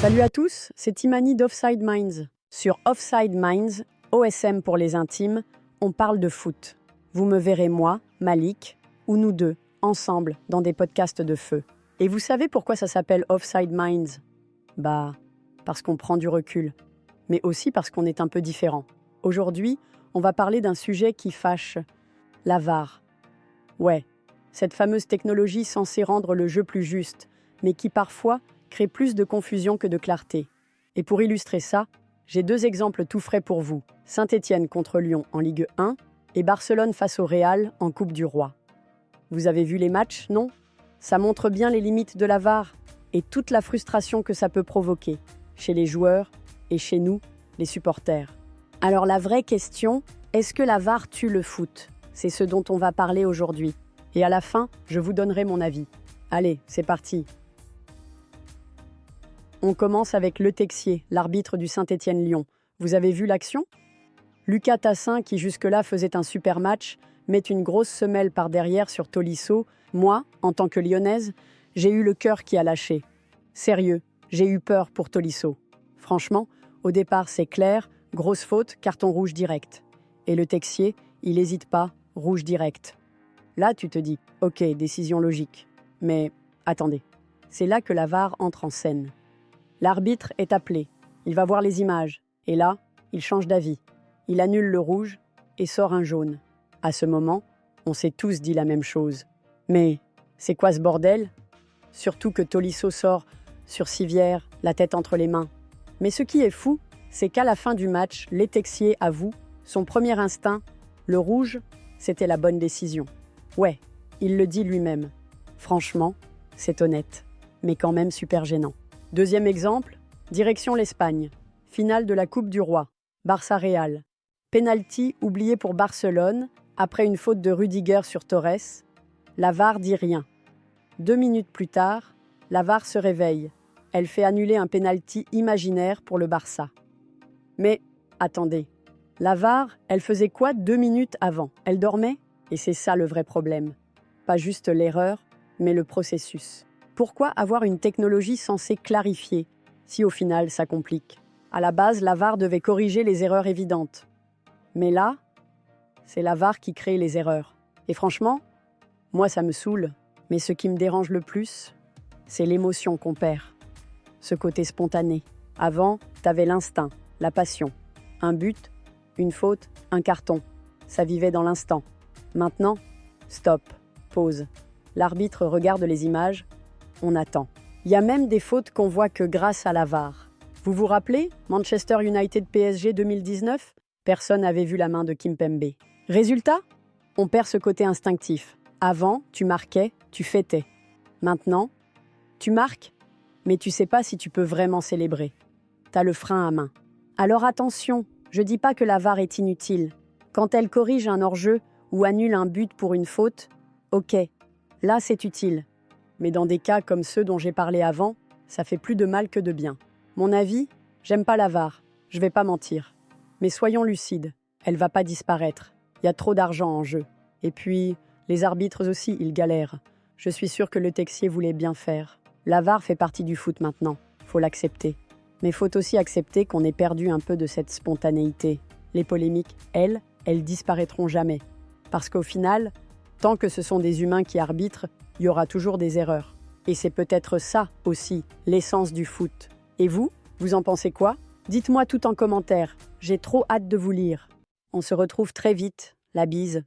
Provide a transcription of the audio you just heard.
Salut à tous, c'est Timani d'Offside Minds. Sur Offside Minds, OSM pour les intimes, on parle de foot. Vous me verrez moi, Malik, ou nous deux, ensemble, dans des podcasts de feu. Et vous savez pourquoi ça s'appelle Offside Minds ? Parce qu'on prend du recul, mais aussi parce qu'on est un peu différent. Aujourd'hui, on va parler d'un sujet qui fâche, la VAR. Ouais, cette fameuse technologie censée rendre le jeu plus juste, mais qui parfois crée plus de confusion que de clarté. Et pour illustrer ça, j'ai deux exemples tout frais pour vous. Saint-Étienne contre Lyon en Ligue 1 et Barcelone face au Real en Coupe du Roi. Vous avez vu les matchs, non ? Ça montre bien les limites de la VAR et toute la frustration que ça peut provoquer, chez les joueurs et chez nous, les supporters. Alors la vraie question, est-ce que la VAR tue le foot ? C'est ce dont on va parler aujourd'hui. Et à la fin, je vous donnerai mon avis. Allez, c'est parti. On commence avec Le Texier, l'arbitre du Saint-Étienne-Lyon. Vous avez vu l'action ? Lucas Tassin, qui jusque-là faisait un super match, met une grosse semelle par derrière sur Tolisso. Moi, en tant que Lyonnaise, j'ai eu le cœur qui a lâché. Sérieux, j'ai eu peur pour Tolisso. Franchement, au départ, c'est clair, grosse faute, carton rouge direct. Et Le Texier, il n'hésite pas, rouge direct. Là, tu te dis, ok, décision logique. Mais attendez, c'est là que la VAR entre en scène. L'arbitre est appelé, il va voir les images, et là, il change d'avis. Il annule le rouge et sort un jaune. À ce moment, on s'est tous dit la même chose. Mais c'est quoi ce bordel ? Surtout que Tolisso sort sur civière, la tête entre les mains. Mais ce qui est fou, c'est qu'à la fin du match, Le Texier avoue, son premier instinct, le rouge, c'était la bonne décision. Ouais, il le dit lui-même. Franchement, c'est honnête, mais quand même super gênant. Deuxième exemple, direction l'Espagne. Finale de la Coupe du Roi. Barça-Real. Penalty oublié pour Barcelone, après une faute de Rudiger sur Torres. La VAR dit rien. 2 minutes plus tard, la VAR se réveille. Elle fait annuler un penalty imaginaire pour le Barça. Mais, attendez, la VAR, elle faisait quoi 2 minutes avant ? Elle dormait ? Et c'est ça le vrai problème. Pas juste l'erreur, mais le processus. Pourquoi avoir une technologie censée clarifier, si au final ça complique ? À la base, la VAR devait corriger les erreurs évidentes. Mais là, c'est la VAR qui crée les erreurs. Et franchement, moi ça me saoule. Mais ce qui me dérange le plus, c'est l'émotion qu'on perd. Ce côté spontané. Avant, t'avais l'instinct, la passion. Un but, une faute, un carton. Ça vivait dans l'instant. Maintenant, stop, pause. L'arbitre regarde les images, on attend. Il y a même des fautes qu'on voit que grâce à la VAR. Vous vous rappelez, Manchester United PSG 2019 ? Personne n'avait vu la main de Kimpembe. Résultat ? On perd ce côté instinctif. Avant, tu marquais, tu fêtais. Maintenant, tu marques, mais tu sais pas si tu peux vraiment célébrer. T'as le frein à main. Alors attention, je dis pas que la VAR est inutile. Quand elle corrige un hors-jeu ou annule un but pour une faute, ok, là c'est utile. Mais dans des cas comme ceux dont j'ai parlé avant, ça fait plus de mal que de bien. Mon avis, j'aime pas la VAR, je vais pas mentir. Mais soyons lucides, elle va pas disparaître. Il y a trop d'argent en jeu. Et puis, les arbitres aussi, ils galèrent. Je suis sûre que Le Texier voulait bien faire. La VAR fait partie du foot maintenant, faut l'accepter. Mais faut aussi accepter qu'on ait perdu un peu de cette spontanéité. Les polémiques, elles disparaîtront jamais. Parce qu'au final, tant que ce sont des humains qui arbitrent, il y aura toujours des erreurs. Et c'est peut-être ça aussi, l'essence du foot. Et vous en pensez quoi ? Dites-moi tout en commentaire, j'ai trop hâte de vous lire. On se retrouve très vite, la bise.